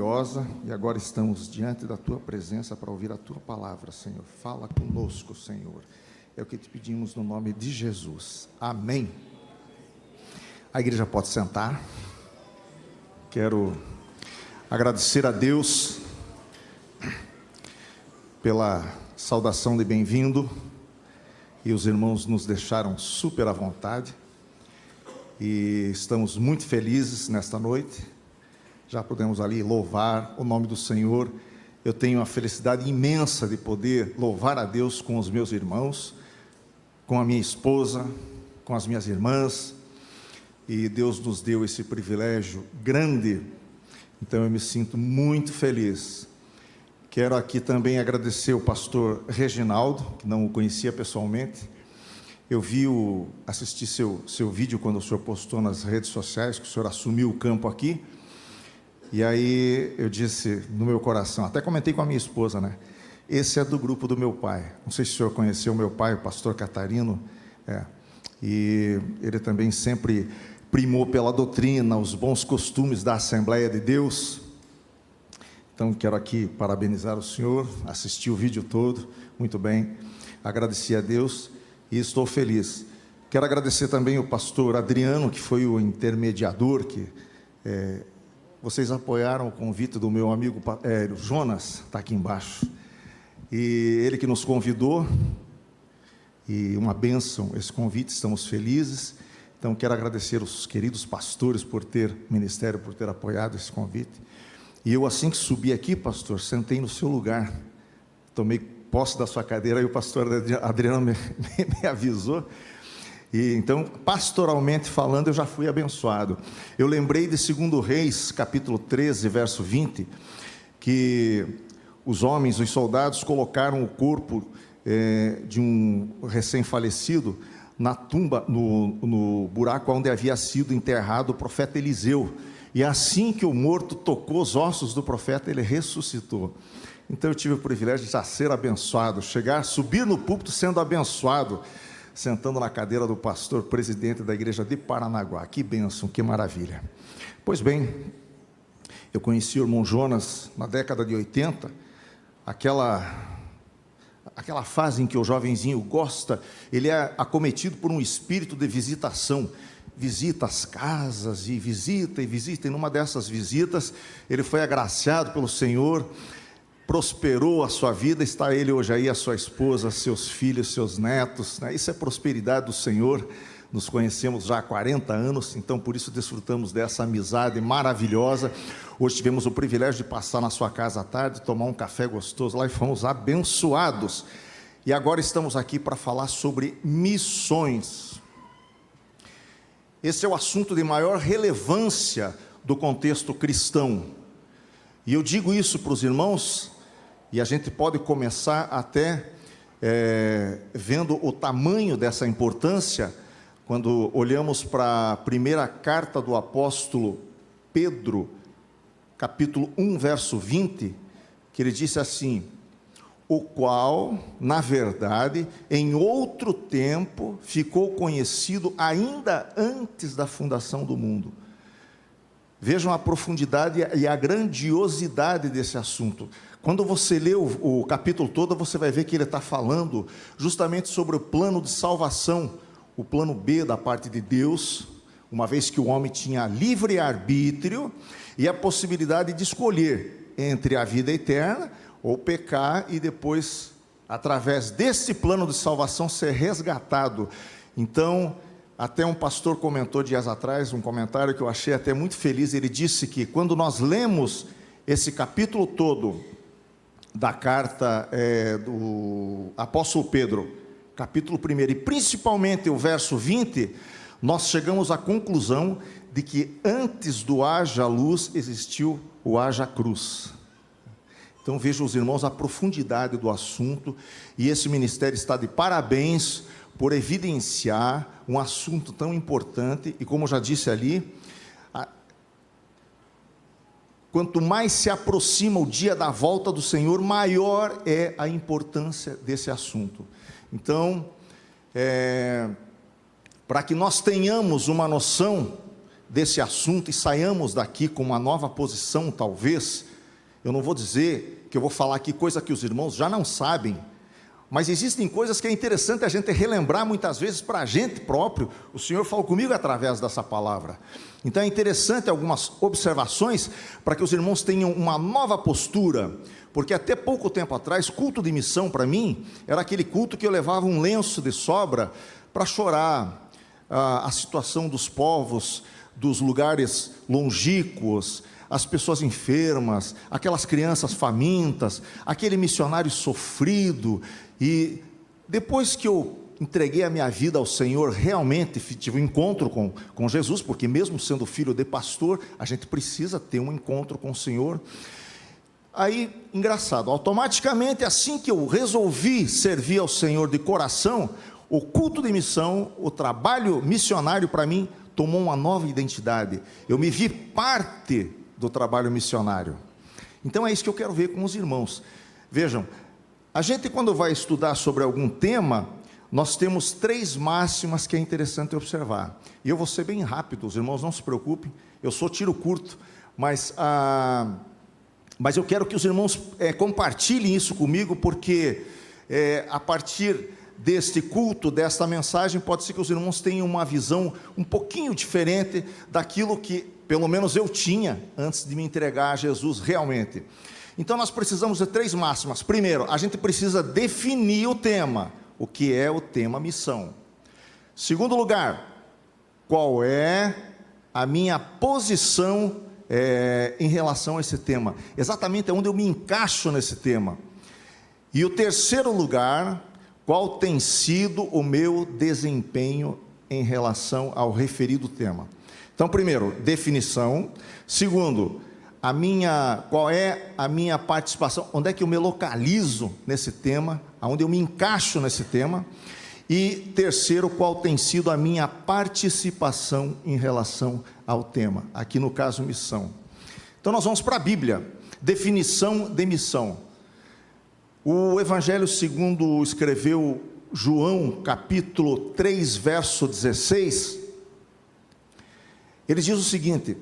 maravilhosa, e agora estamos diante da Tua presença para ouvir a Tua palavra, Senhor. Fala conosco, Senhor. É o que te pedimos no nome de Jesus. Amém. A igreja pode sentar. Quero agradecer a Deus pela saudação de bem-vindo, e os irmãos nos deixaram super à vontade, e estamos muito felizes nesta noite. Já podemos ali louvar o nome do Senhor. Eu tenho a felicidade imensa de poder louvar a Deus com os meus irmãos, com a minha esposa, com as minhas irmãs, e Deus nos deu esse privilégio grande, então eu me sinto muito feliz. Quero aqui também agradecer o pastor Reginaldo, que não o conhecia pessoalmente. Eu assisti seu vídeo quando o senhor postou nas redes sociais, que o senhor assumiu o campo aqui, e aí eu disse no meu coração, até comentei com a minha esposa, né? Esse é do grupo do meu pai. Não sei se o senhor conheceu o meu pai, o pastor Catarino, e ele também sempre primou pela doutrina, os bons costumes da Assembleia de Deus. Então, quero aqui parabenizar o senhor, assisti o vídeo todo, muito bem, agradeci a Deus e estou feliz. Quero agradecer também o pastor Adriano, que foi o intermediador, que vocês apoiaram o convite do meu amigo Jonas, está aqui embaixo, e ele que nos convidou, e uma bênção esse convite, estamos felizes. Então, quero agradecer os queridos pastores por ministério, por ter apoiado esse convite. E eu, assim que subi aqui, pastor, sentei no seu lugar, tomei posse da sua cadeira, e o pastor Adriano me avisou, e então, pastoralmente falando, eu já fui abençoado. Eu lembrei de 2 Reis, capítulo 13, verso 20, que os homens, os soldados, colocaram o corpo de um recém-falecido na tumba, no buraco onde havia sido enterrado o profeta Eliseu, e assim que o morto tocou os ossos do profeta, ele ressuscitou. Então eu tive o privilégio de já ser abençoado, subir no púlpito sendo abençoado, sentando na cadeira do pastor presidente da igreja de Paranaguá. Que bênção, que maravilha. Pois bem, eu conheci o irmão Jonas na década de 80, aquela fase em que o jovenzinho gosta, ele é acometido por um espírito de visitação, visita as casas e visita, e numa dessas visitas, ele foi agraciado pelo Senhor, prosperou a sua vida, está ele hoje aí, a sua esposa, seus filhos, seus netos, né? Isso é prosperidade do Senhor. Nos conhecemos já há 40 anos, então por isso desfrutamos dessa amizade maravilhosa. Hoje tivemos o privilégio de passar na sua casa à tarde, tomar um café gostoso lá e fomos abençoados. E agora estamos aqui para falar sobre missões. Esse é o assunto de maior relevância do contexto cristão. E eu digo isso para os irmãos, e a gente pode começar até vendo o tamanho dessa importância, quando olhamos para a primeira carta do apóstolo Pedro, capítulo 1, verso 20, que ele disse assim: o qual, na verdade, em outro tempo, ficou conhecido ainda antes da fundação do mundo. Vejam a profundidade e a grandiosidade desse assunto. Quando você lê o capítulo todo, você vai ver que ele está falando justamente sobre o plano de salvação, o plano B da parte de Deus, uma vez que o homem tinha livre arbítrio e a possibilidade de escolher entre a vida eterna ou pecar e depois, através desse plano de salvação, ser resgatado. Então, até um pastor comentou dias atrás, um comentário que eu achei até muito feliz, ele disse que quando nós lemos esse capítulo todo da carta do apóstolo Pedro, capítulo 1, e principalmente o verso 20, nós chegamos à conclusão de que antes do haja luz, existiu o haja cruz. Então vejam os irmãos a profundidade do assunto, e esse ministério está de parabéns por evidenciar um assunto tão importante, e como eu já disse ali, quanto mais se aproxima o dia da volta do Senhor, maior é a importância desse assunto. Então, para que nós tenhamos uma noção desse assunto e saiamos daqui com uma nova posição, talvez, Eu não vou dizer que eu vou falar aqui coisa que os irmãos já não sabem, mas existem coisas que é interessante a gente relembrar muitas vezes para a gente próprio. O Senhor falou comigo através dessa palavra. Então é interessante algumas observações para que os irmãos tenham uma nova postura, porque até pouco tempo atrás, culto de missão para mim, era aquele culto que eu levava um lenço de sobra para chorar a situação dos povos, dos lugares longínquos, as pessoas enfermas, aquelas crianças famintas, aquele missionário sofrido. E depois que eu entreguei a minha vida ao Senhor, realmente tive um encontro com Jesus, porque mesmo sendo filho de pastor, a gente precisa ter um encontro com o Senhor. Aí, engraçado, automaticamente, assim que eu resolvi servir ao Senhor de coração, o culto de missão, o trabalho missionário para mim, tomou uma nova identidade. Eu me vi parte do trabalho missionário. Então é isso que eu quero ver com os irmãos. Vejam, a gente quando vai estudar sobre algum tema, nós temos 3 máximas que é interessante observar. E eu vou ser bem rápido, os irmãos não se preocupem, eu sou tiro curto, mas eu quero que os irmãos compartilhem isso comigo, porque a partir deste culto, desta mensagem, pode ser que os irmãos tenham uma visão um pouquinho diferente daquilo que, pelo menos eu tinha, antes de me entregar a Jesus realmente. Então nós precisamos de 3 máximas. Primeiro, a gente precisa definir o tema, o que é o tema missão. Segundo lugar, qual é a minha posição em relação a esse tema, exatamente onde eu me encaixo nesse tema. E o terceiro lugar, qual tem sido o meu desempenho em relação ao referido tema. Então, primeiro, definição. Segundo, qual é a minha participação, onde é que eu me localizo nesse tema, onde eu me encaixo nesse tema. E terceiro, qual tem sido a minha participação em relação ao tema, aqui no caso missão. Então nós vamos para a Bíblia, definição de missão. O Evangelho segundo escreveu João, capítulo 3, verso 16, ele diz o seguinte,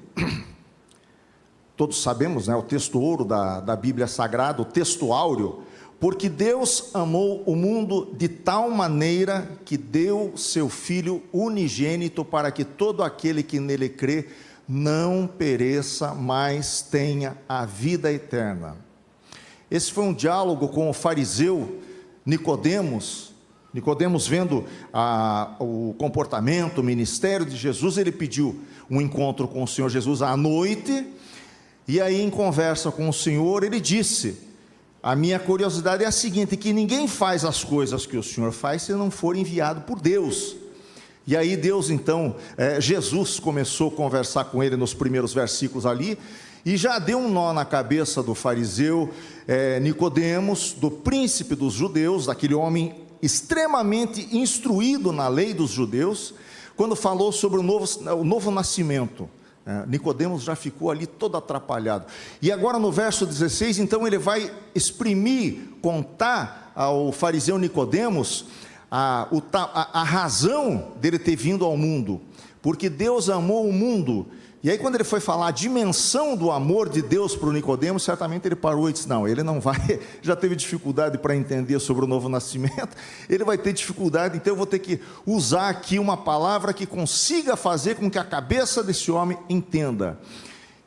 todos sabemos, né, o texto ouro da Bíblia Sagrada, o texto áureo, porque Deus amou o mundo de tal maneira que deu seu Filho unigênito para que todo aquele que nele crê não pereça, mas tenha a vida eterna. Esse foi um diálogo com o fariseu Nicodemos. Nicodemos, vendo o comportamento, o ministério de Jesus, ele pediu um encontro com o Senhor Jesus à noite, e aí em conversa com o Senhor, ele disse, a minha curiosidade é a seguinte, que ninguém faz as coisas que o Senhor faz se não for enviado por Deus. E aí Deus então, Jesus começou a conversar com ele nos primeiros versículos ali, e já deu um nó na cabeça do fariseu Nicodemos, do príncipe dos judeus, daquele homem extremamente instruído na lei dos judeus, quando falou sobre o novo nascimento. Nicodemos já ficou ali todo atrapalhado. E agora no verso 16, então ele vai contar ao fariseu Nicodemos a razão dele ter vindo ao mundo, porque Deus amou o mundo. E aí quando ele foi falar a dimensão do amor de Deus para o Nicodemos, certamente ele parou e disse, não, ele não vai, já teve dificuldade para entender sobre o novo nascimento, ele vai ter dificuldade, então eu vou ter que usar aqui uma palavra que consiga fazer com que a cabeça desse homem entenda.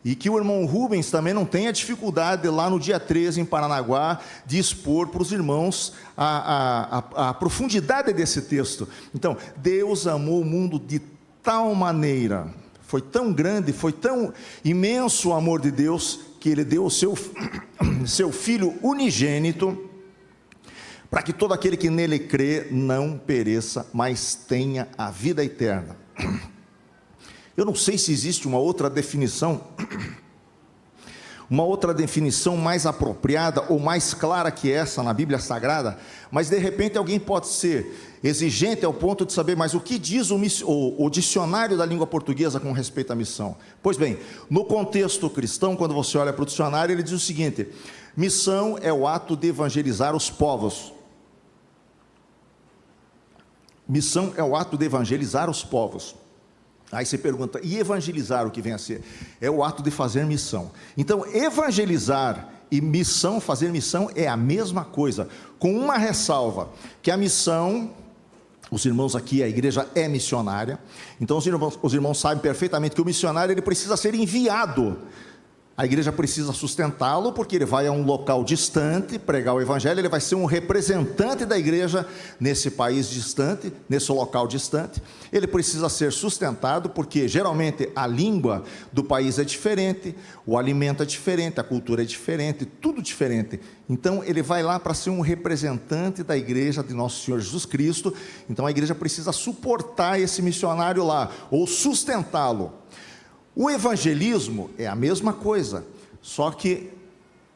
E que o irmão Rubens também não tenha dificuldade lá no dia 13 em Paranaguá de expor para os irmãos a profundidade desse texto. Então, Deus amou o mundo de tal maneira, foi tão grande, foi tão imenso o amor de Deus, que Ele deu o seu Filho unigênito, para que todo aquele que nele crê não pereça, mas tenha a vida eterna. Eu não sei se existe uma outra definição mais apropriada ou mais clara que essa na Bíblia Sagrada, mas de repente alguém pode ser exigente ao ponto de saber, mas o que diz o dicionário da língua portuguesa com respeito à missão? Pois bem, no contexto cristão, quando você olha para o dicionário, ele diz o seguinte: missão é o ato de evangelizar os povos. Missão é o ato de evangelizar os povos. Aí você pergunta, e evangelizar o que vem a ser? É o ato de fazer missão. Então, evangelizar e missão, fazer missão é a mesma coisa, com uma ressalva, que a missão, os irmãos aqui, a igreja é missionária, então os irmãos sabem perfeitamente que o missionário ele precisa ser enviado. A igreja precisa sustentá-lo, porque ele vai a um local distante pregar o evangelho, ele vai ser um representante da igreja nesse país distante, nesse local distante. Ele precisa ser sustentado, porque geralmente a língua do país é diferente, o alimento é diferente, a cultura é diferente, tudo diferente. Então ele vai lá para ser um representante da igreja de nosso Senhor Jesus Cristo. Então a igreja precisa suportar esse missionário lá, ou sustentá-lo. O evangelismo é a mesma coisa, só que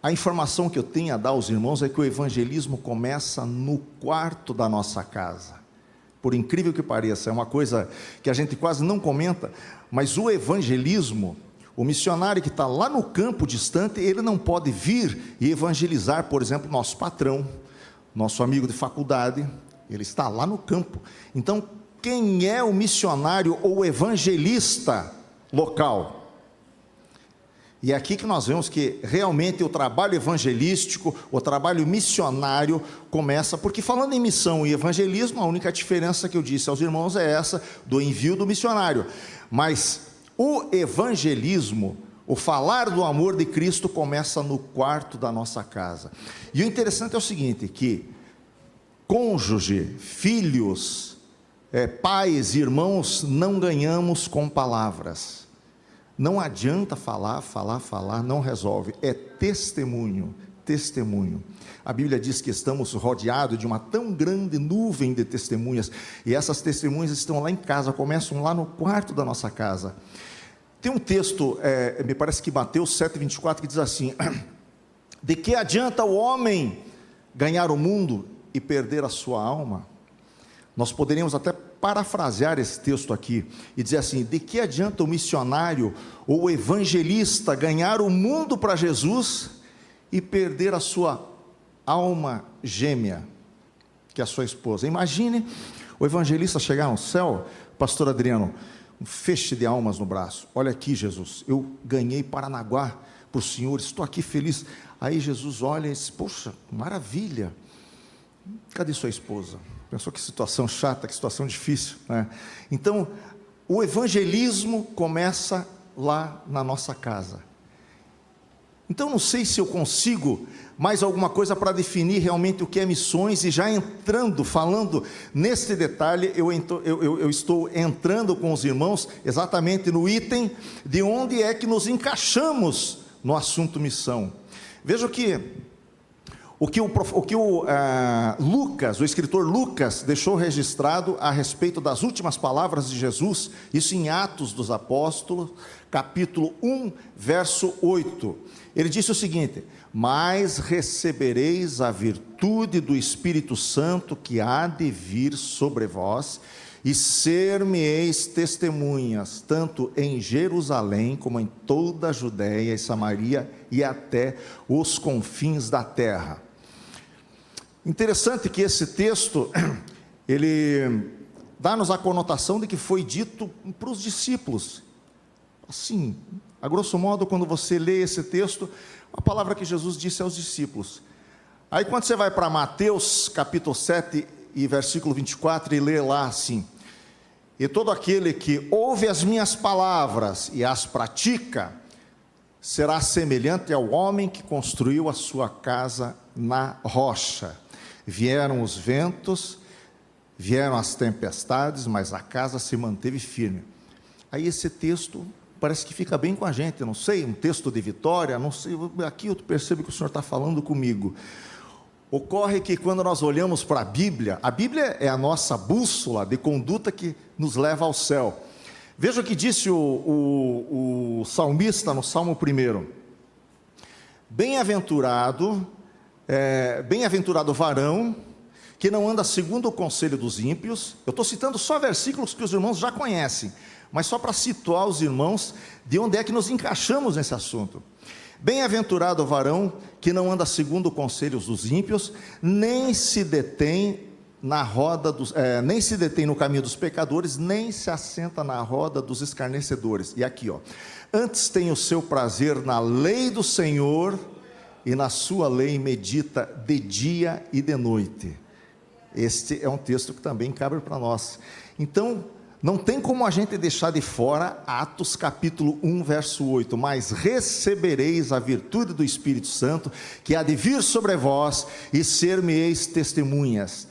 a informação que eu tenho a dar aos irmãos é que o evangelismo começa no quarto da nossa casa. Por incrível que pareça, é uma coisa que a gente quase não comenta, mas o evangelismo, o missionário que está lá no campo distante, ele não pode vir e evangelizar, por exemplo, nosso patrão, nosso amigo de faculdade, ele está lá no campo. Então, quem é o missionário ou evangelista local? E é aqui que nós vemos que realmente o trabalho evangelístico, o trabalho missionário começa, porque falando em missão e evangelismo, a única diferença que eu disse aos irmãos é essa, do envio do missionário, mas o evangelismo, o falar do amor de Cristo começa no quarto da nossa casa. E o interessante é o seguinte, que cônjuge, filhos, pais, irmãos, não ganhamos com palavras. Não adianta falar, não resolve, é testemunho. A Bíblia diz que estamos rodeados de uma tão grande nuvem de testemunhas, e essas testemunhas estão lá em casa, começam lá no quarto da nossa casa. Tem um texto, me parece que Mateus 7,24, que diz assim: de que adianta o homem ganhar o mundo e perder a sua alma? Nós poderíamos até parafrasear esse texto aqui e dizer assim: de que adianta o missionário ou o evangelista ganhar o mundo para Jesus e perder a sua alma gêmea, que é a sua esposa? Imagine o evangelista chegar no céu, pastor Adriano, um feixe de almas no braço: olha aqui, Jesus, eu ganhei Paranaguá para o Senhor, estou aqui feliz. Aí Jesus olha e diz: poxa, maravilha, cadê sua esposa? Pensou que situação chata, que situação difícil, né? Então, o evangelismo começa lá na nossa casa. Então, não sei se eu consigo mais alguma coisa para definir realmente o que é missões, e já entrando, falando nesse detalhe, eu estou entrando com os irmãos exatamente no item de onde é que nos encaixamos no assunto missão. Veja o que Lucas, o escritor Lucas, deixou registrado a respeito das últimas palavras de Jesus, isso em Atos dos Apóstolos, capítulo 1, verso 8. Ele disse o seguinte: mas recebereis a virtude do Espírito Santo que há de vir sobre vós, e ser-me-eis testemunhas, tanto em Jerusalém, como em toda a Judéia e Samaria, e até os confins da terra. Interessante que esse texto, ele dá-nos a conotação de que foi dito para os discípulos. Assim, a grosso modo, quando você lê esse texto, a palavra que Jesus disse aos discípulos. Aí quando você vai para Mateus, capítulo 7, e versículo 24, e lê lá assim: e todo aquele que ouve as minhas palavras e as pratica, será semelhante ao homem que construiu a sua casa na rocha. Vieram os ventos, vieram as tempestades, mas a casa se manteve firme. Aí esse texto parece que fica bem com a gente, não sei, um texto de vitória, não sei, aqui eu percebo que o Senhor está falando comigo. Ocorre que quando nós olhamos para a Bíblia é a nossa bússola de conduta que nos leva ao céu. Veja o que disse o salmista no Salmo 1: bem-aventurado o varão que não anda segundo o conselho dos ímpios. Eu estou citando só versículos que os irmãos já conhecem, mas só para situar os irmãos de onde é que nos encaixamos nesse assunto. Bem-aventurado o varão que não anda segundo os conselhos dos ímpios, nem se detém no caminho dos pecadores, nem se assenta na roda dos escarnecedores. E aqui, antes tem o seu prazer na lei do Senhor, e na sua lei medita de dia e de noite. Este é um texto que também cabe para nós. Então, não tem como a gente deixar de fora Atos capítulo 1, verso 8, mas recebereis a virtude do Espírito Santo, que há de vir sobre vós, e ser-me-eis testemunhas.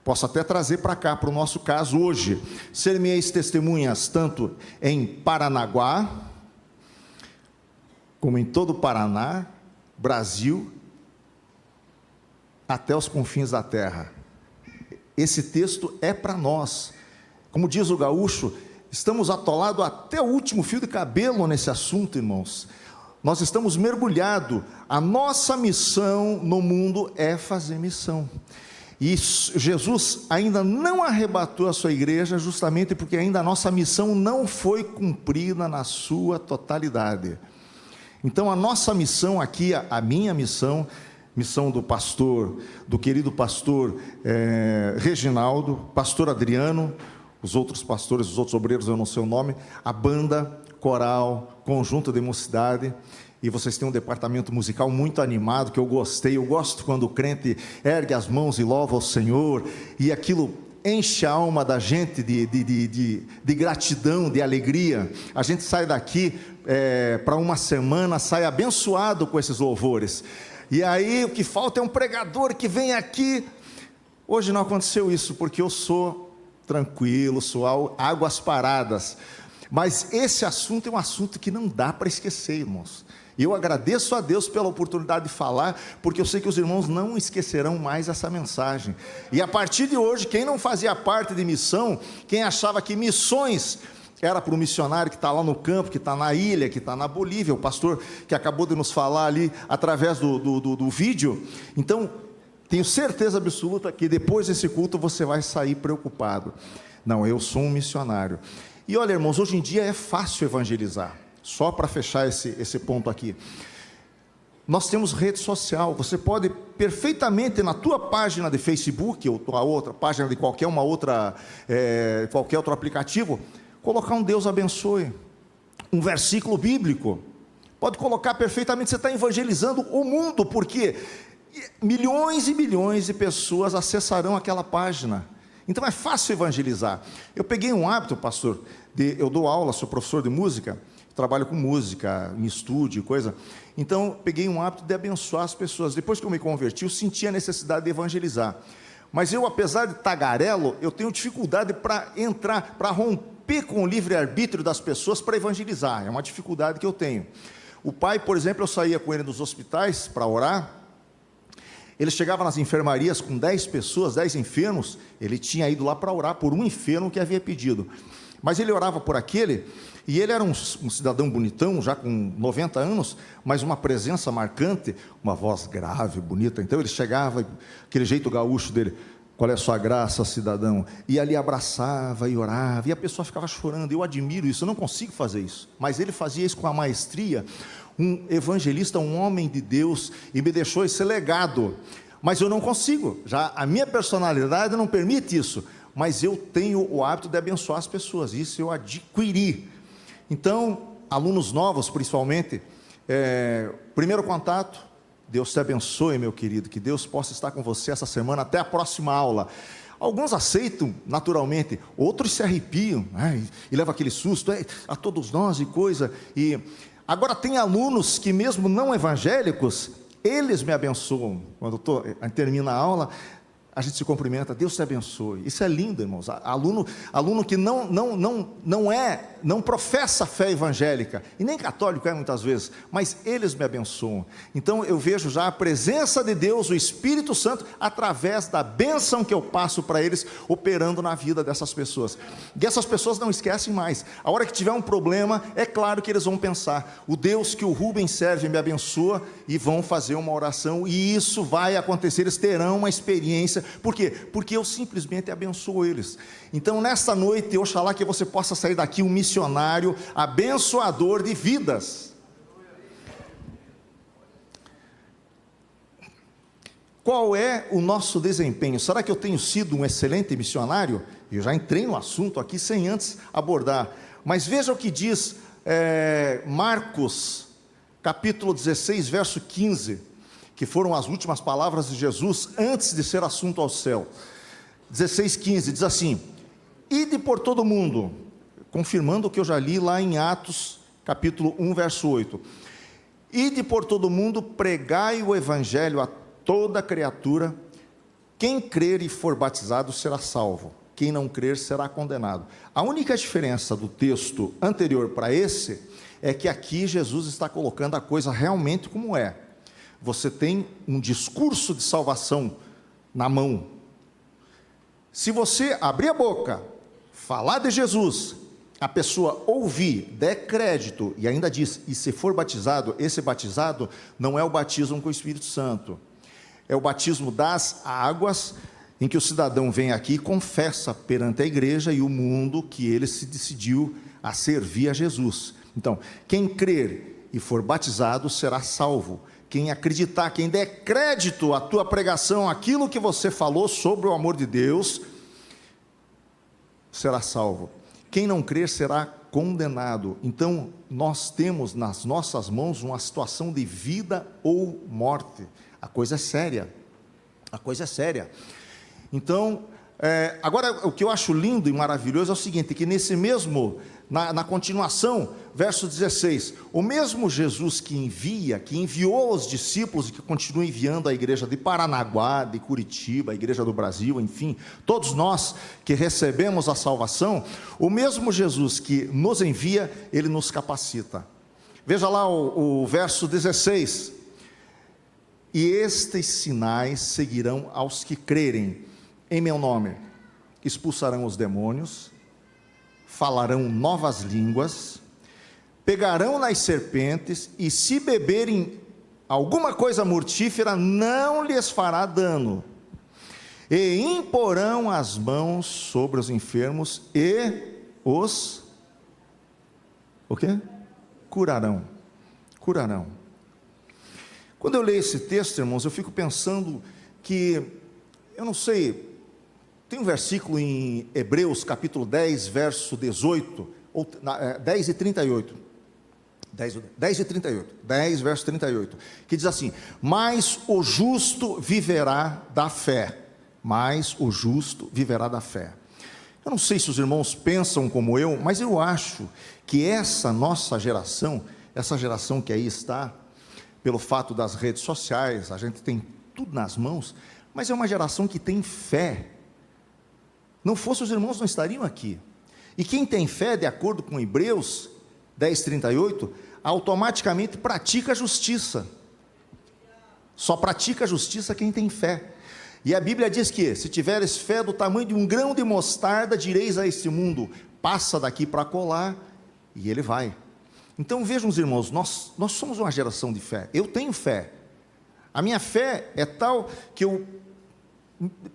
Posso até trazer para cá, para o nosso caso hoje, ser-me-eis testemunhas, tanto em Paranaguá, como em todo o Paraná, Brasil, até os confins da terra. Esse texto é para nós. Como diz o gaúcho, estamos atolados até o último fio de cabelo nesse assunto, irmãos. Nós estamos mergulhados. A nossa missão no mundo é fazer missão. E Jesus ainda não arrebatou a sua igreja, justamente porque ainda a nossa missão não foi cumprida na sua totalidade. Então a nossa missão aqui, a minha missão do pastor, do querido pastor Reginaldo, pastor Adriano, os outros pastores, os outros obreiros, eu não sei o nome, a banda, coral, conjunto de mocidade, e vocês têm um departamento musical muito animado, que eu gostei. Eu gosto quando o crente ergue as mãos e louva ao Senhor, e aquilo enche a alma da gente de gratidão, de alegria. A gente sai daqui para uma semana, sai abençoado com esses louvores. E aí o que falta é um pregador que vem aqui. Hoje não aconteceu isso, porque eu sou tranquilo, sou águas paradas, mas esse assunto é um assunto que não dá para esquecer, irmãos. E eu agradeço a Deus pela oportunidade de falar, porque eu sei que os irmãos não esquecerão mais essa mensagem. E a partir de hoje, quem não fazia parte de missão, quem achava que missões era para o missionário que está lá no campo, que está na ilha, que está na Bolívia, o pastor que acabou de nos falar ali através do vídeo, então tenho certeza absoluta que depois desse culto você vai sair preocupado. Não, eu sou um missionário. E olha, irmãos, hoje em dia é fácil evangelizar. Só para fechar esse ponto aqui. Nós temos rede social. Você pode perfeitamente na tua página de Facebook, ou a outra página de qualquer outro aplicativo, colocar um Deus abençoe, um versículo bíblico. Pode colocar perfeitamente. Você está evangelizando o mundo, porque milhões e milhões de pessoas acessarão aquela página. Então é fácil evangelizar. Eu peguei um hábito, pastor, eu dou aula, sou professor de música, trabalho com música, em estúdio, coisa. Então peguei um hábito de abençoar as pessoas. Depois que eu me converti, eu senti a necessidade de evangelizar. Mas eu, apesar de tagarelo, eu tenho dificuldade para entrar, para romper com o livre-arbítrio das pessoas para evangelizar. É uma dificuldade que eu tenho. O pai, por exemplo, eu saía com ele nos hospitais para orar. Ele chegava nas enfermarias com 10 pessoas, 10 enfermos, ele tinha ido lá para orar por um enfermo que havia pedido. Mas ele orava por aquele, e ele era um cidadão bonitão, já com 90 anos, mas uma presença marcante, uma voz grave, bonita. Então ele chegava, aquele jeito gaúcho dele: qual é a sua graça, cidadão? E ali abraçava e orava, e a pessoa ficava chorando. Eu admiro isso, eu não consigo fazer isso, mas ele fazia isso com a maestria. Um evangelista, um homem de Deus, e me deixou esse legado. Mas eu não consigo, já a minha personalidade não permite isso, mas eu tenho o hábito de abençoar as pessoas, isso eu adquiri. Então, alunos novos principalmente, primeiro contato: Deus te abençoe, meu querido, que Deus possa estar com você essa semana, até a próxima aula. Alguns aceitam naturalmente, outros se arrepiam, né, e levam aquele susto, a todos nós e coisa. E agora tem alunos que mesmo não evangélicos, eles me abençoam. Quando termina a aula, a gente se cumprimenta: Deus te abençoe. Isso é lindo, irmãos. Aluno que não professa a fé evangélica, e nem católico muitas vezes, mas eles me abençoam. Então eu vejo já a presença de Deus, o Espírito Santo, através da bênção que eu passo para eles, operando na vida dessas pessoas. E essas pessoas não esquecem mais. A hora que tiver um problema, é claro que eles vão pensar: o Deus que o Rubens serve me abençoa, e vão fazer uma oração, e isso vai acontecer. Eles terão uma experiência. Por quê? Porque eu simplesmente abençoo eles. Então nesta noite, oxalá que você possa sair daqui um missionário abençoador de vidas. Qual é o nosso desempenho? Será que eu tenho sido um excelente missionário? Eu já entrei no assunto aqui sem antes abordar, mas veja o que diz Marcos capítulo 16, verso 15. que foram as últimas palavras de Jesus antes de ser assunto ao céu. 16:15 diz assim: ide por todo o mundo, confirmando o que eu já li lá em Atos, capítulo 1, verso 8. Ide por todo o mundo, pregai o evangelho a toda criatura. Quem crer e for batizado será salvo, quem não crer será condenado. A única diferença do texto anterior para esse é que aqui Jesus está colocando a coisa realmente como é. Você tem um discurso de salvação na mão. Se você abrir a boca, falar de Jesus, a pessoa ouvir, der crédito, e ainda diz, e se for batizado, esse batizado não é o batismo com o Espírito Santo, é o batismo das águas, em que o cidadão vem aqui e confessa perante a igreja e o mundo que ele se decidiu a servir a Jesus. Então, quem crer e for batizado será salvo. Quem acreditar, quem der crédito à tua pregação, aquilo que você falou sobre o amor de Deus, será salvo. Quem não crer será condenado. Então, nós temos nas nossas mãos uma situação de vida ou morte. A coisa é séria. A coisa é séria. Então, agora o que eu acho lindo e maravilhoso é o seguinte, que nesse mesmo, na continuação, verso 16, o mesmo Jesus que enviou os discípulos e que continua enviando a igreja de Paranaguá, de Curitiba, a igreja do Brasil, enfim, todos nós que recebemos a salvação, o mesmo Jesus que nos envia, ele nos capacita. Veja lá o verso 16, e estes sinais seguirão aos que crerem em meu nome, expulsarão os demônios, falarão novas línguas, pegarão nas serpentes, e se beberem alguma coisa mortífera, não lhes fará dano, e imporão as mãos sobre os enfermos, e os, o quê? Curarão. Quando eu leio esse texto, irmãos, eu fico pensando que, eu não sei, tem um versículo em Hebreus, capítulo 10, verso 18, 10 e 38, 10, verso 38, que diz assim: mas o justo viverá da fé, Eu não sei se os irmãos pensam como eu, mas eu acho que essa nossa geração, essa geração que aí está, pelo fato das redes sociais, a gente tem tudo nas mãos, mas é uma geração que tem fé. Não fosse os irmãos, não estariam aqui. E quem tem fé, de acordo com Hebreus 10:38, automaticamente pratica a justiça. Só pratica a justiça quem tem fé. E a Bíblia diz que, se tiveres fé do tamanho de um grão de mostarda, direis a este mundo, passa daqui para colar, e ele vai. Então vejam os irmãos, nós somos uma geração de fé. Eu tenho fé. A minha fé é tal que eu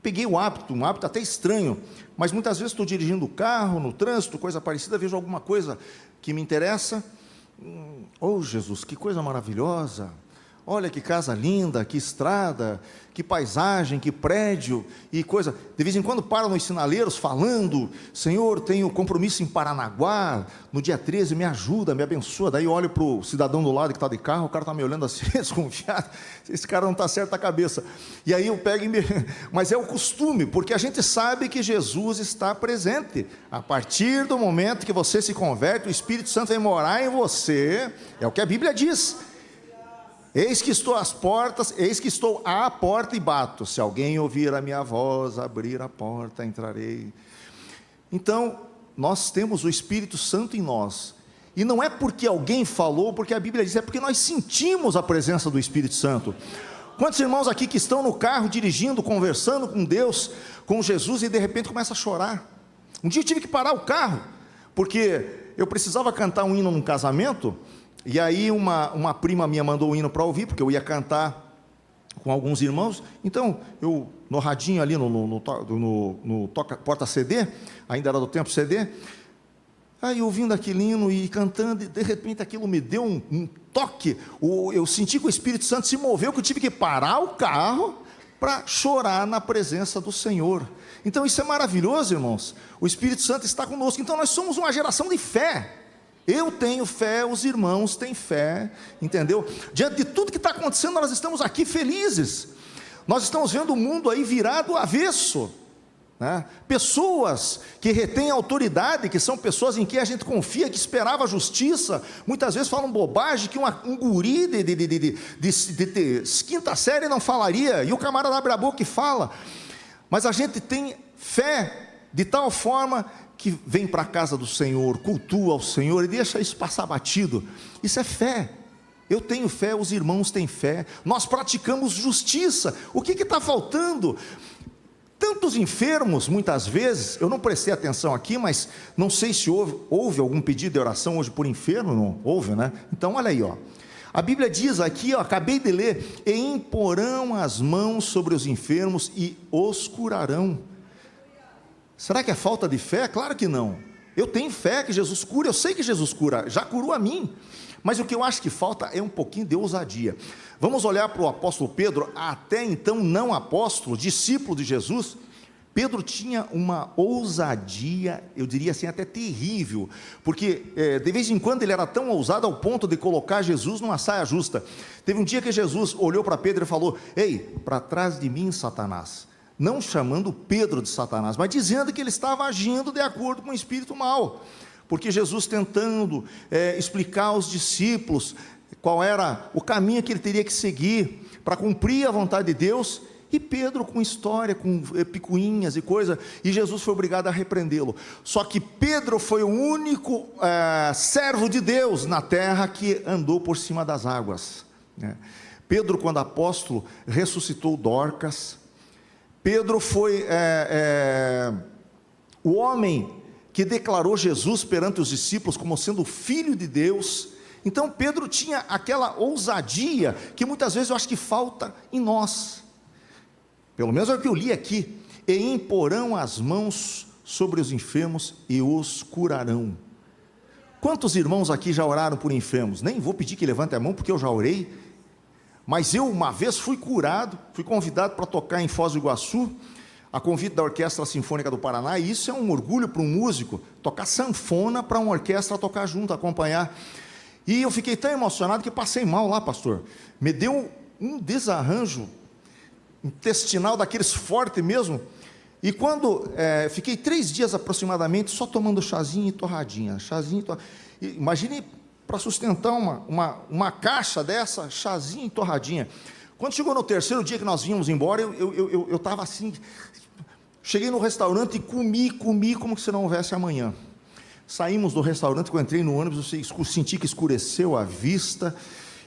peguei um hábito até estranho, mas muitas vezes estou dirigindo o carro, no trânsito, coisa parecida, vejo alguma coisa que me interessa, oh Jesus, que coisa maravilhosa, olha que casa linda, que estrada, que paisagem, que prédio, e coisa, de vez em quando paro nos sinaleiros falando, Senhor, tenho compromisso em Paranaguá, no dia 13, me ajuda, me abençoa, daí eu olho para o cidadão do lado que está de carro, o cara está me olhando assim, desconfiado, esse cara não está certo da cabeça, e aí eu pego mas é o costume, porque a gente sabe que Jesus está presente, a partir do momento que você se converte, o Espírito Santo vem morar em você, é o que a Bíblia diz. Eis que estou à porta e bato, se alguém ouvir a minha voz, abrir a porta, entrarei. Então, nós temos o Espírito Santo em nós, e não é porque alguém falou, porque a Bíblia diz, é porque nós sentimos a presença do Espírito Santo. Quantos irmãos aqui que estão no carro, dirigindo, conversando com Deus, com Jesus, e de repente começa a chorar? Um dia eu tive que parar o carro, porque eu precisava cantar um hino num casamento, e aí uma prima minha mandou o hino para ouvir, porque eu ia cantar com alguns irmãos, então eu no radinho ali, no porta-CD, ainda era do tempo CD, aí ouvindo aquele hino e cantando, e de repente aquilo me deu um toque, eu senti que o Espírito Santo se moveu, que eu tive que parar o carro para chorar na presença do Senhor. Então isso é maravilhoso, irmãos, o Espírito Santo está conosco, então nós somos uma geração de fé. Eu tenho fé, os irmãos têm fé, entendeu? Diante de tudo que está acontecendo, nós estamos aqui felizes. Nós estamos vendo o mundo aí virado avesso, né? Pessoas que retêm autoridade, que são pessoas em que a gente confia, que esperava justiça, muitas vezes falam bobagem que um guri de quinta série não falaria, e o camarada abre a boca e fala. Mas a gente tem fé de tal forma que vem para a casa do Senhor, cultua ao Senhor e deixa isso passar batido. Isso é fé. Eu tenho fé, os irmãos têm fé, nós praticamos justiça. O que está faltando? Tantos enfermos, muitas vezes, eu não prestei atenção aqui, mas não sei se houve algum pedido de oração hoje por enfermo, não houve, né? Então olha aí, ó. A Bíblia diz aqui, ó, acabei de ler, e imporão as mãos sobre os enfermos e os curarão. Será que é falta de fé? Claro que não. Eu tenho fé que Jesus cura, eu sei que Jesus cura, já curou a mim. Mas o que eu acho que falta é um pouquinho de ousadia. Vamos olhar para o apóstolo Pedro, até então não apóstolo, discípulo de Jesus. Pedro tinha uma ousadia, eu diria assim, até terrível, porque de vez em quando ele era tão ousado ao ponto de colocar Jesus numa saia justa. Teve um dia que Jesus olhou para Pedro e falou: ei, para trás de mim, Satanás. Não chamando Pedro de Satanás, mas dizendo que ele estava agindo de acordo com o espírito mau, porque Jesus tentando explicar aos discípulos qual era o caminho que ele teria que seguir para cumprir a vontade de Deus, e Pedro com história, com picuinhas e coisa, e Jesus foi obrigado a repreendê-lo. Só que Pedro foi o único servo de Deus na terra que andou por cima das águas, né? Pedro, quando apóstolo, ressuscitou Dorcas. Pedro foi o homem que declarou Jesus perante os discípulos como sendo o Filho de Deus. Então Pedro tinha aquela ousadia que muitas vezes eu acho que falta em nós, pelo menos é o que eu li aqui: e imporão as mãos sobre os enfermos e os curarão. Quantos irmãos aqui já oraram por enfermos? Nem vou pedir que levante a mão, porque eu já orei. Mas eu uma vez fui curado, fui convidado para tocar em Foz do Iguaçu, a convite da Orquestra Sinfônica do Paraná, e isso é um orgulho para um músico, tocar sanfona para uma orquestra tocar junto, acompanhar. E eu fiquei tão emocionado que passei mal lá, pastor. Me deu um desarranjo intestinal daqueles fortes mesmo, e quando fiquei 3 dias aproximadamente só tomando chazinho e torradinha, imagine, para sustentar uma caixa dessa, chazinho e torradinha. Quando chegou no 3º dia que nós vínhamos embora, eu estava assim, cheguei no restaurante e comi como se não houvesse amanhã. Saímos do restaurante, quando eu entrei no ônibus, eu senti que escureceu a vista,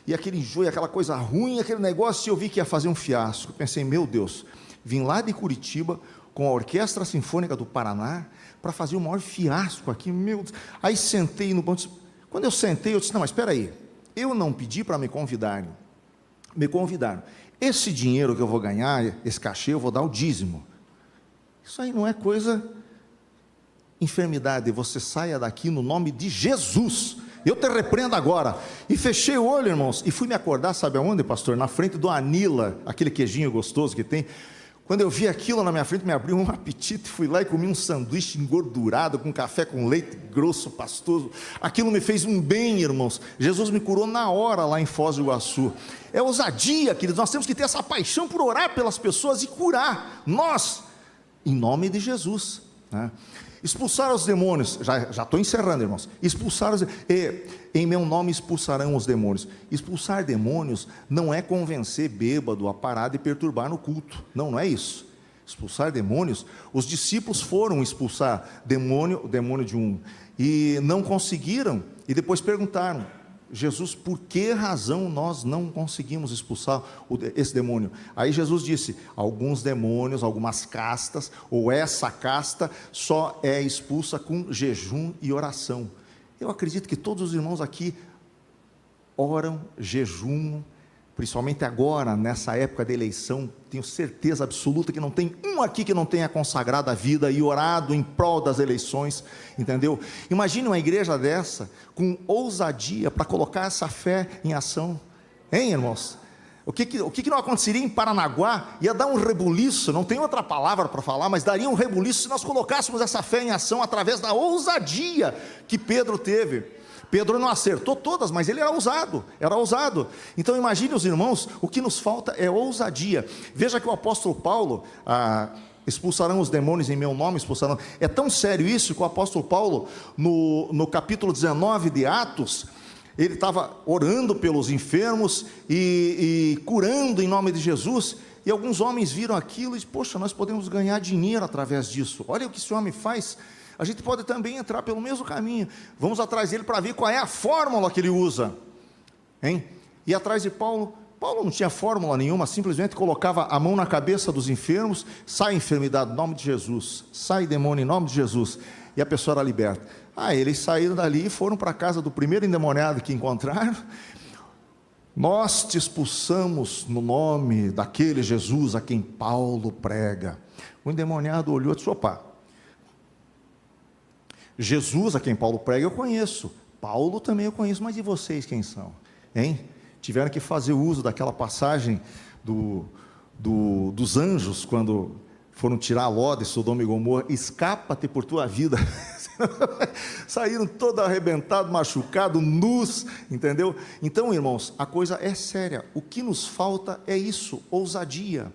e aquele enjoo, aquela coisa ruim, aquele negócio, e eu vi que ia fazer um fiasco. Eu pensei: meu Deus, vim lá de Curitiba, com a Orquestra Sinfônica do Paraná, para fazer o maior fiasco aqui, meu Deus. Aí sentei no banco. Quando eu sentei, eu disse: não, mas espera aí, eu não pedi para me convidarem, me convidaram. Esse dinheiro que eu vou ganhar, esse cachê, eu vou dar o dízimo. Isso aí não é coisa, enfermidade, você saia daqui no nome de Jesus, eu te repreendo agora. E fechei o olho, irmãos, e fui me acordar, sabe aonde, pastor? Na frente do Anila, aquele queijinho gostoso que tem. Quando eu vi aquilo na minha frente, me abriu um apetite, fui lá e comi um sanduíche engordurado, com café com leite grosso, pastoso. Aquilo me fez um bem, irmãos. Jesus me curou na hora lá em Foz do Iguaçu. É ousadia, queridos, nós temos que ter essa paixão por orar pelas pessoas e curar, nós, em nome de Jesus, né? Expulsar os demônios, já estou encerrando, irmãos. Expulsar em meu nome expulsarão os demônios. Expulsar demônios não é convencer bêbado a parar de perturbar no culto, não é isso. Expulsar demônios, os discípulos foram expulsar o demônio de um, e não conseguiram, e depois perguntaram: Jesus, por que razão nós não conseguimos expulsar esse demônio? Aí Jesus disse: alguns demônios, algumas castas, ou essa casta só é expulsa com jejum e oração. Eu acredito que todos os irmãos aqui oram, jejumam, principalmente agora, nessa época da eleição. Tenho certeza absoluta que não tem um aqui que não tenha consagrado a vida e orado em prol das eleições, entendeu? Imagine uma igreja dessa, com ousadia, para colocar essa fé em ação, hein, irmãos? O que não aconteceria em Paranaguá? Ia dar um rebuliço, não tem outra palavra para falar, mas daria um rebuliço se nós colocássemos essa fé em ação, através da ousadia que Pedro teve. Pedro não acertou todas, mas ele era ousado, era ousado. Então imagine os irmãos, o que nos falta é ousadia. Veja que o apóstolo Paulo, expulsarão os demônios em meu nome, expulsarão. É tão sério isso que o apóstolo Paulo, no capítulo 19 de Atos, ele estava orando pelos enfermos e curando em nome de Jesus, e alguns homens viram aquilo e disseram, poxa, nós podemos ganhar dinheiro através disso, olha o que esse homem faz, a gente pode também entrar pelo mesmo caminho, vamos atrás dele para ver qual é a fórmula que ele usa, hein? E atrás de Paulo não tinha fórmula nenhuma, simplesmente colocava a mão na cabeça dos enfermos, sai enfermidade em nome de Jesus, sai demônio em nome de Jesus, e a pessoa era liberta. Eles saíram dali e foram para a casa do primeiro endemoniado que encontraram. Nós te expulsamos no nome daquele Jesus a quem Paulo prega. O endemoniado olhou e disse, opa, Jesus a quem Paulo prega eu conheço, Paulo também eu conheço, mas e vocês quem são? Hein? Tiveram que fazer uso daquela passagem dos anjos, quando foram tirar Ló de Sodoma e Gomorra, escapa-te por tua vida, saíram todo arrebentado, machucado, nus, entendeu? Então irmãos, a coisa é séria, o que nos falta é isso, ousadia.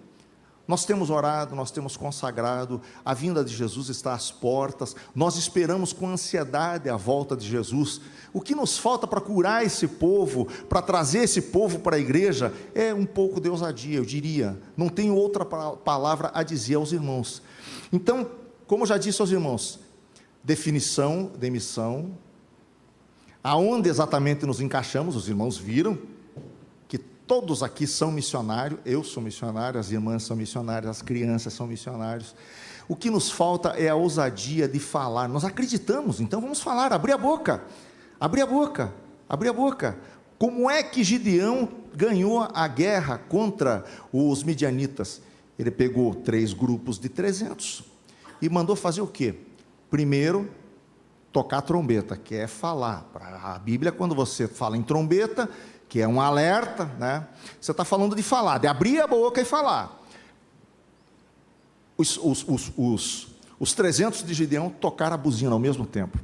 Nós temos orado, nós temos consagrado, a vinda de Jesus está às portas, nós esperamos com ansiedade a volta de Jesus. O que nos falta para curar esse povo, para trazer esse povo para a igreja, é um pouco de ousadia, eu diria. Não tenho outra palavra a dizer aos irmãos. Então, como já disse aos irmãos, definição de missão, aonde exatamente nos encaixamos, os irmãos viram, todos aqui são missionários, eu sou missionário, as irmãs são missionárias, as crianças são missionários. O que nos falta é a ousadia de falar. Nós acreditamos, então vamos falar, abrir a boca, abrir a boca, abrir a boca. Como é que Gideão ganhou a guerra contra os midianitas? Ele pegou 3 grupos de 300 e mandou fazer o quê? Primeiro, tocar a trombeta, que é falar. A Bíblia, quando você fala em trombeta, que é um alerta, né? Você está falando de falar, de abrir a boca e falar. Os 300 de Gideão tocaram a buzina ao mesmo tempo.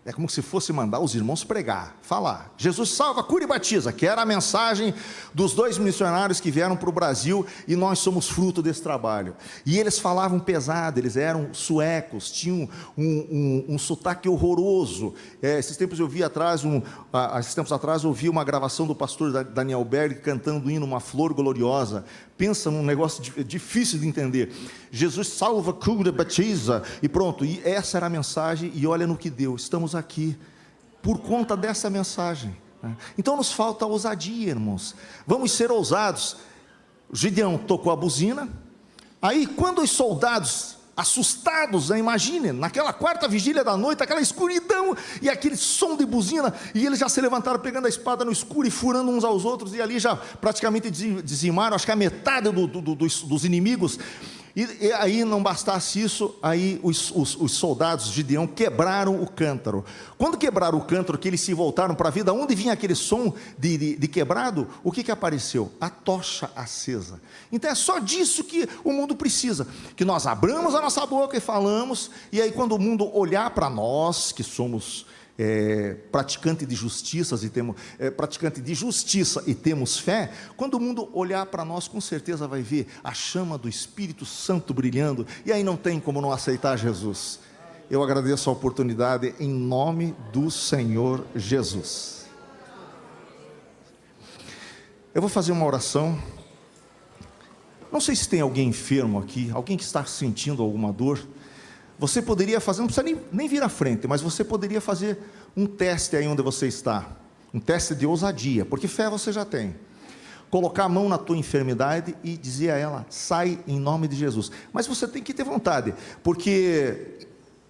É como se fosse mandar os irmãos pregar, falar. Jesus salva, cura e batiza, que era a mensagem dos 2 missionários que vieram para o Brasil, e nós somos fruto desse trabalho. E eles falavam pesado, eles eram suecos, tinham um sotaque horroroso. Esses tempos atrás eu vi uma gravação do pastor Daniel Berg cantando o hino Uma Flor Gloriosa. Pensa num negócio difícil de entender. Jesus salva, cura, batiza, e pronto, e essa era a mensagem, e olha no que deu, estamos aqui, por conta dessa mensagem, né? Então nos falta ousadia, irmãos, vamos ser ousados. Gideão tocou a buzina, aí quando os soldados, assustados, imagine, naquela 4ª vigília da noite, aquela escuridão, e aquele som de buzina, e eles já se levantaram pegando a espada no escuro, e furando uns aos outros, e ali já praticamente dizimaram, acho que a metade dos inimigos. E aí não bastasse isso, aí os soldados de Gideão quebraram o cântaro. Quando quebraram o cântaro, que eles se voltaram para a vida, onde vinha aquele som de quebrado, o que apareceu? A tocha acesa. Então é só disso que o mundo precisa, que nós abramos a nossa boca e falamos, e aí quando o mundo olhar para nós, que somos praticante de justiça e temos fé, quando o mundo olhar para nós, com certeza vai ver a chama do Espírito Santo brilhando, e aí não tem como não aceitar Jesus. Eu agradeço a oportunidade em nome do Senhor Jesus. Eu vou fazer uma oração. Não sei se tem alguém enfermo aqui, alguém que está sentindo alguma dor. Você poderia fazer, não precisa nem vir à frente, mas você poderia fazer um teste aí onde você está, um teste de ousadia, porque fé você já tem. Colocar a mão na tua enfermidade e dizer a ela, sai em nome de Jesus. Mas você tem que ter vontade, porque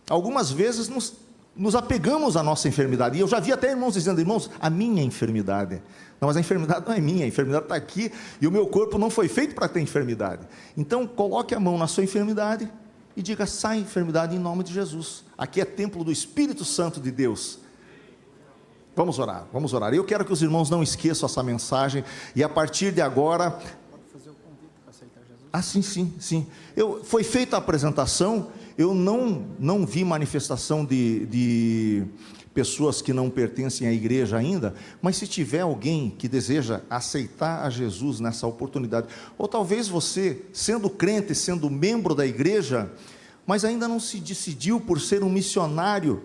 algumas vezes nos apegamos à nossa enfermidade, e eu já vi até irmãos dizendo, irmãos, a minha enfermidade. Não, mas a enfermidade não é minha, a enfermidade está aqui, e o meu corpo não foi feito para ter enfermidade. Então coloque a mão na sua enfermidade, e diga, sai enfermidade em nome de Jesus. Aqui é templo do Espírito Santo de Deus. Vamos orar, vamos orar. Eu quero que os irmãos não esqueçam essa mensagem, e a partir de agora... Pode fazer o convite para aceitar Jesus? Sim. Foi feita a apresentação, eu não vi manifestação de pessoas que não pertencem à igreja ainda, mas se tiver alguém que deseja aceitar a Jesus nessa oportunidade, ou talvez você, sendo crente, sendo membro da igreja, mas ainda não se decidiu por ser um missionário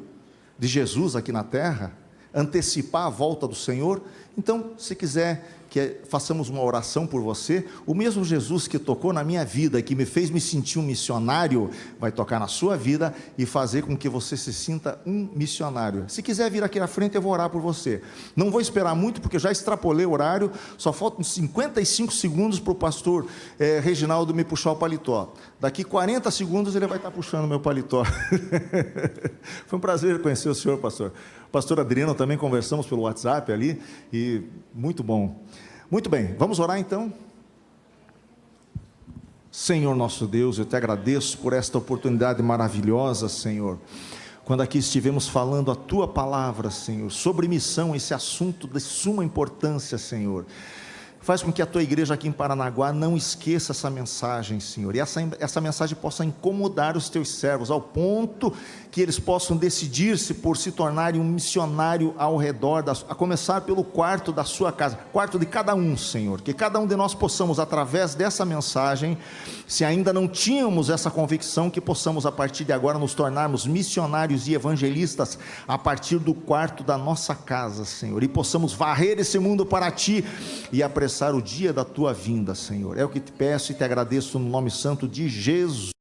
de Jesus aqui na terra, antecipar a volta do Senhor, então, se quiser que façamos uma oração por você, o mesmo Jesus que tocou na minha vida, que me fez me sentir um missionário, vai tocar na sua vida e fazer com que você se sinta um missionário. Se quiser vir aqui à frente, eu vou orar por você. Não vou esperar muito, porque já extrapolei o horário, só faltam 55 segundos para o pastor Reginaldo me puxar o paletó. Daqui 40 segundos ele vai estar puxando o meu paletó. Foi um prazer conhecer o senhor, pastor. Pastor Adriano, também conversamos pelo WhatsApp ali, e muito bom. Muito bem, vamos orar então? Senhor nosso Deus, eu te agradeço por esta oportunidade maravilhosa, Senhor, quando aqui estivemos falando a tua palavra, Senhor, sobre missão, esse assunto de suma importância, Senhor. Faz com que a tua igreja aqui em Paranaguá não esqueça essa mensagem, Senhor, e essa mensagem possa incomodar os teus servos, ao ponto que eles possam decidir-se por se tornarem um missionário ao redor, a começar pelo quarto da sua casa, quarto de cada um, Senhor, que cada um de nós possamos, através dessa mensagem, se ainda não tínhamos essa convicção, que possamos a partir de agora nos tornarmos missionários e evangelistas, a partir do quarto da nossa casa, Senhor, e possamos varrer esse mundo para ti, e apressar o dia da tua vinda, Senhor. É o que te peço e te agradeço no nome santo de Jesus.